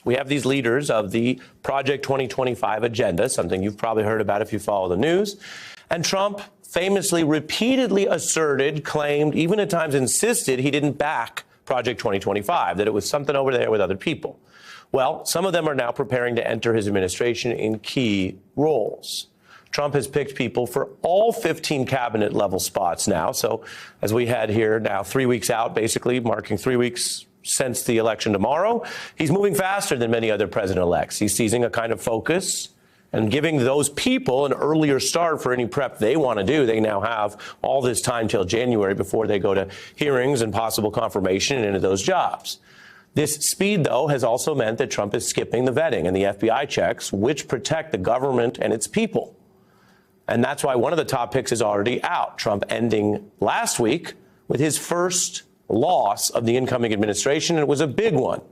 We have these leaders of the Project 2025 agenda, something you've probably heard about if you follow the news. And Trump famously, repeatedly asserted, claimed, even at times insisted he didn't back Project 2025, that it was something over there with other people. Well, some of them are now preparing to enter his administration in key roles. Trump has picked people for all 15 cabinet level spots now. So as we head here now 3 weeks out, basically marking 3 weeks since the election tomorrow, he's moving faster than many other president-elects. He's seizing a kind of focus and giving those people an earlier start for any prep they want to do. They now have all this time till January before they go to hearings and possible confirmation into those jobs. This speed, though, has also meant that Trump is skipping the vetting and the FBI checks, which protect the government and its people. And that's why one of the top picks is already out. Trump ending last week with his first loss of the incoming administration, and it was a big one.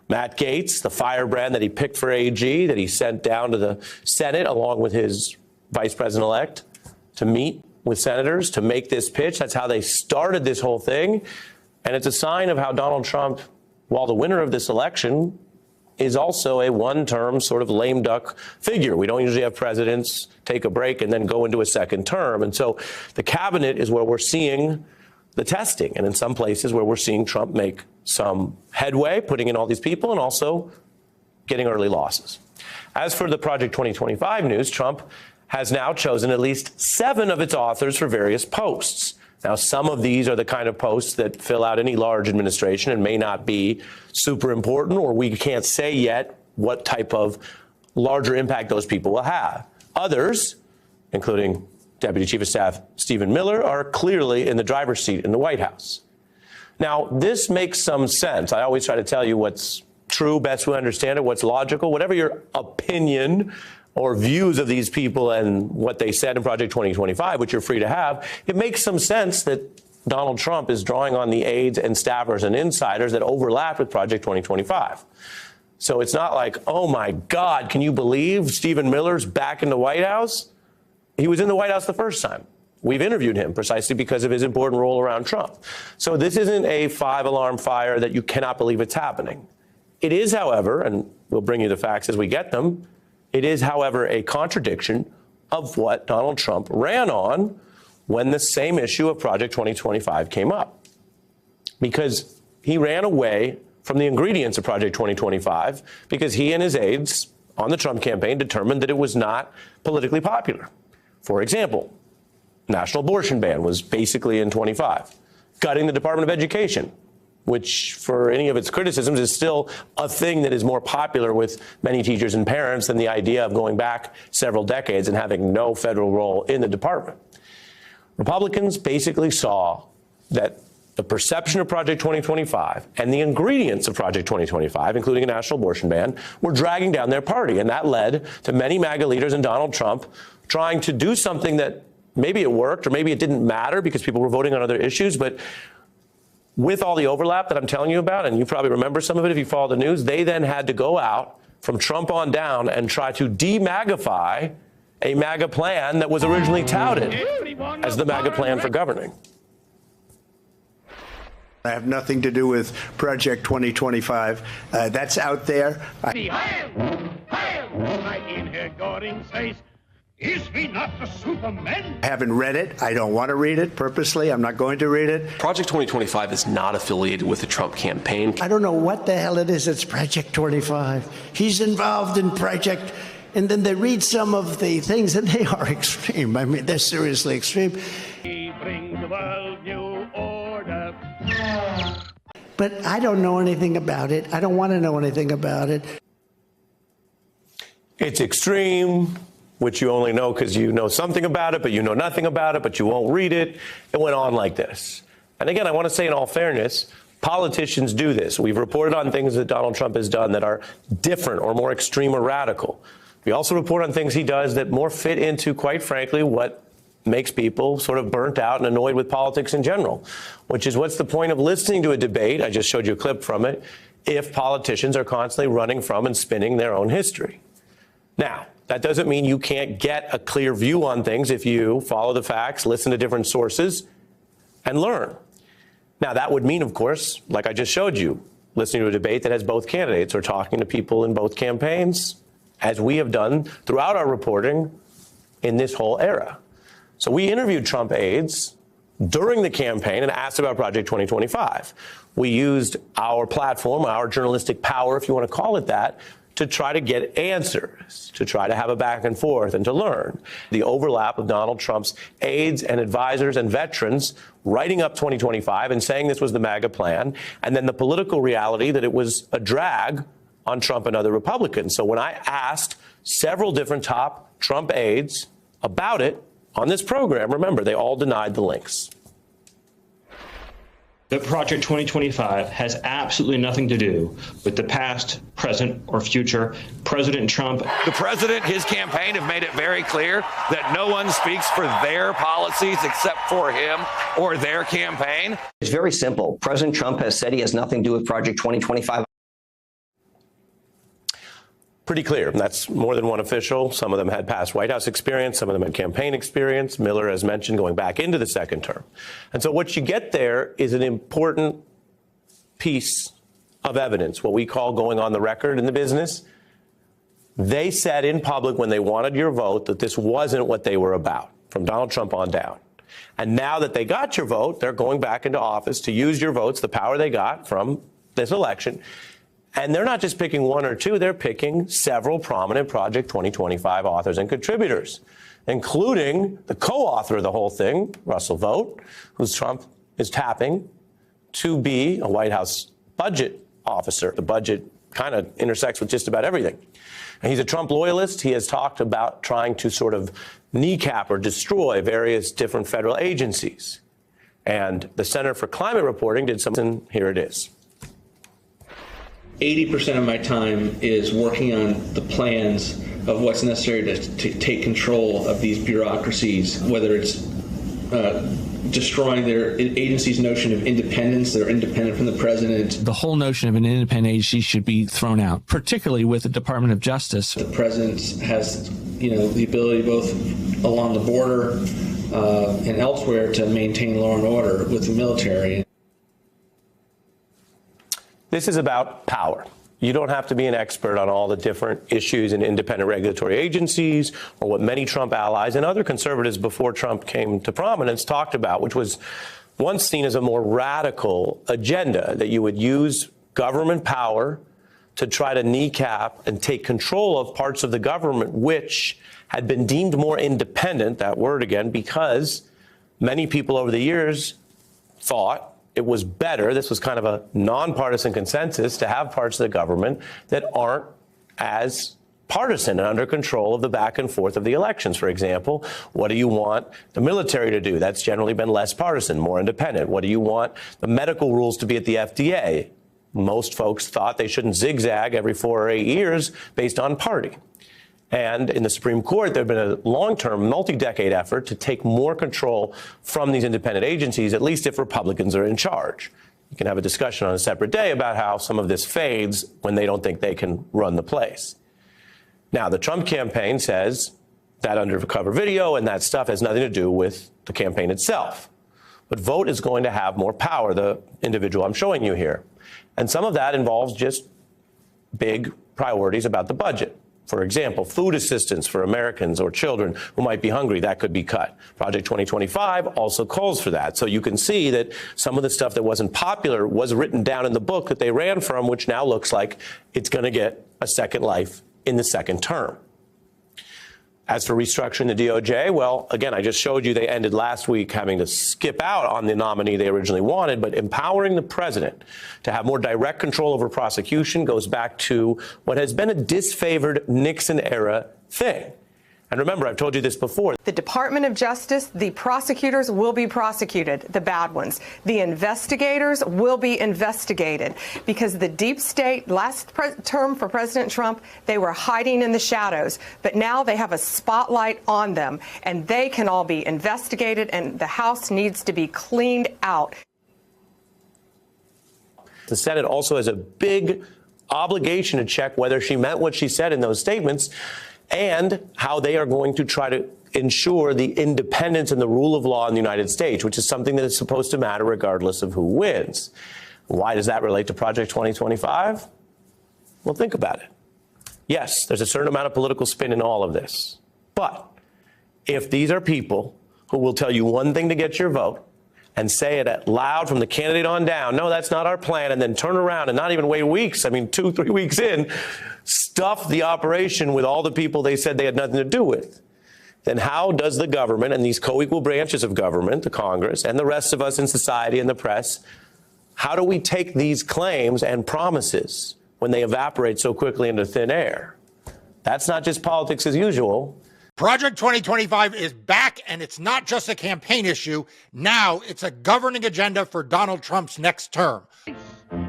Matt Gaetz, the firebrand that he picked for AG, that he sent down to the Senate along with his vice president-elect to meet with senators to make this pitch. That's how they started this whole thing. And it's a sign of how Donald Trump, while the winner of this election, is also a one-term sort of lame duck figure. We don't usually have presidents take a break and then go into a second term. And so the cabinet is where we're seeing the testing, and in some places where we're seeing Trump make some headway, putting in all these people and also getting early losses. As for the Project 2025 news, Trump has now chosen at least 7 of its authors for various posts. Now, some of these are the kind of posts that fill out any large administration and may not be super important, or we can't say yet what type of larger impact those people will have. Others, including Deputy Chief of Staff Stephen Miller, are clearly in the driver's seat in the White House. Now, this makes some sense. I always try to tell you what's true, best we understand it, what's logical, whatever your opinion or views of these people and what they said in Project 2025, which you're free to have. It makes some sense that Donald Trump is drawing on the aides and staffers and insiders that overlap with Project 2025. So it's not like, oh my God, can you believe Stephen Miller's back in the White House? He was in the White House the first time. We've interviewed him precisely because of his important role around Trump. So this isn't a 5-alarm fire that you cannot believe it's happening. It is, however, and we'll bring you the facts as we get them, it is, however, a contradiction of what Donald Trump ran on when the same issue of Project 2025 came up. Because he ran away from the ingredients of Project 2025 because he and his aides on the Trump campaign determined that it was not politically popular. For example, national abortion ban was basically in 25. Gutting the Department of Education, which for any of its criticisms is still a thing that is more popular with many teachers and parents than the idea of going back several decades and having no federal role in the department. Republicans basically saw that the perception of Project 2025 and the ingredients of Project 2025, including a national abortion ban, were dragging down their party. And that led to many MAGA leaders and Donald Trump trying to do something that maybe it worked or maybe it didn't matter because people were voting on other issues. But with all the overlap that I'm telling you about, and you probably remember some of it if you follow the news, they then had to go out from Trump on down and try to de-MAGAfy a MAGA plan that was originally touted as the MAGA plan for governing. I have nothing to do with Project 2025. That's out there. Is he not the Superman? I haven't read it. I don't want to read it purposely. I'm not going to read it. Project 2025 is not affiliated with the Trump campaign. I don't know what the hell it is. It's Project 25. He's involved in Project, and then they read some of the things, and they are extreme. I mean, they're seriously extreme. He brings the world new order. But I don't know anything about it. I don't want to know anything about it. It's extreme, which you only know because you know something about it, but you know nothing about it, but you won't read it. It went on like this. And again, I want to say in all fairness, politicians do this. We've reported on things that Donald Trump has done that are different or more extreme or radical. We also report on things he does that more fit into, quite frankly, what makes people sort of burnt out and annoyed with politics in general, which is what's the point of listening to a debate, I just showed you a clip from it, if politicians are constantly running from and spinning their own history. Now, that doesn't mean you can't get a clear view on things if you follow the facts, listen to different sources, and learn. Now, that would mean, of course, like I just showed you, listening to a debate that has both candidates or talking to people in both campaigns, as we have done throughout our reporting in this whole era. So we interviewed Trump aides during the campaign and asked about Project 2025. We used our platform, our journalistic power, if you want to call it that, to try to get answers, to try to have a back and forth and to learn the overlap of Donald Trump's aides and advisors and veterans writing up 2025 and saying this was the MAGA plan, and then the political reality that it was a drag on Trump and other Republicans. So when I asked several different top Trump aides about it on this program, remember, they all denied the links. That Project 2025 has absolutely nothing to do with the past, present, or future. President Trump. The president, his campaign have made it very clear that no one speaks for their policies except for him or their campaign. It's very simple. President Trump has said he has nothing to do with Project 2025. Pretty clear. That's more than one official. Some of them had past White House experience. Some of them had campaign experience. Miller, as mentioned, going back into the second term. And so what you get there is an important piece of evidence, what we call going on the record in the business. They said in public when they wanted your vote that this wasn't what they were about, from Donald Trump on down. And now that they got your vote, they're going back into office to use your votes, the power they got from this election. And they're not just picking one or two, they're picking several prominent Project 2025 authors and contributors, including the co-author of the whole thing, Russell Vought, who Trump is tapping to be a White House budget officer. The budget kind of intersects with just about everything. And he's a Trump loyalist. He has talked about trying to sort of kneecap or destroy various different federal agencies. And the Center for Climate Reporting did something. Here it is. 80% of my time is working on the plans of what's necessary to take control of these bureaucracies, whether it's destroying their agency's notion of independence. They're independent from the president. The whole notion of an independent agency should be thrown out, particularly with the Department of Justice. The president has, the ability both along the border and elsewhere to maintain law and order with the military. This is about power. You don't have to be an expert on all the different issues in independent regulatory agencies or what many Trump allies and other conservatives before Trump came to prominence talked about, which was once seen as a more radical agenda, that you would use government power to try to kneecap and take control of parts of the government which had been deemed more independent, that word again, because many people over the years thought it was better, this was kind of a nonpartisan consensus, to have parts of the government that aren't as partisan and under control of the back and forth of the elections. For example, what do you want the military to do? That's generally been less partisan, more independent. What do you want the medical rules to be at the FDA? Most folks thought they shouldn't zigzag every 4 or 8 years based on party. And in the Supreme Court, there had been a long-term, multi-decade effort to take more control from these independent agencies, at least if Republicans are in charge. You can have a discussion on a separate day about how some of this fades when they don't think they can run the place. Now, the Trump campaign says that undercover video and that stuff has nothing to do with the campaign itself. But Vought is going to have more power, the individual I'm showing you here. And some of that involves just big priorities about the budget. For example, food assistance for Americans or children who might be hungry, that could be cut. Project 2025 also calls for that. So you can see that some of the stuff that wasn't popular was written down in the book that they ran from, which now looks like it's going to get a second life in the second term. As for restructuring the DOJ, well, again, I just showed you they ended last week having to skip out on the nominee they originally wanted, but empowering the president to have more direct control over prosecution goes back to what has been a disfavored Nixon-era thing. And remember, I've told you this before. The Department of Justice, the prosecutors will be prosecuted, the bad ones. The investigators will be investigated because the deep state, last term for President Trump, they were hiding in the shadows. But now they have a spotlight on them, and they can all be investigated, and the House needs to be cleaned out. The Senate also has a big obligation to check whether she meant what she said in those statements, and how they are going to try to ensure the independence and the rule of law in the United States, which is something that is supposed to matter regardless of who wins. Why does that relate to Project 2025? Well, think about it. Yes, there's a certain amount of political spin in all of this. But if these are people who will tell you one thing to get your vote and say it out loud from the candidate on down, no, that's not our plan, and then turn around and not even wait weeks, 2-3 weeks in, stuff the operation with all the people they said they had nothing to do with, then how does the government and these co-equal branches of government, the Congress, and the rest of us in society and the press, how do we take these claims and promises when they evaporate so quickly into thin air? That's not just politics as usual. Project 2025 is back, and it's not just a campaign issue. Now it's a governing agenda for Donald Trump's next term.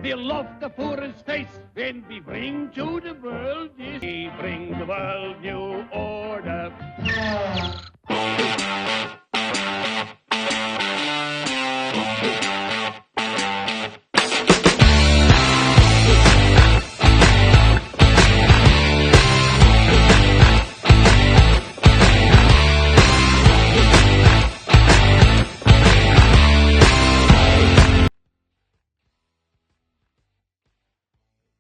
We'll love the poorest face when we bring to the world this. We bring the world new order.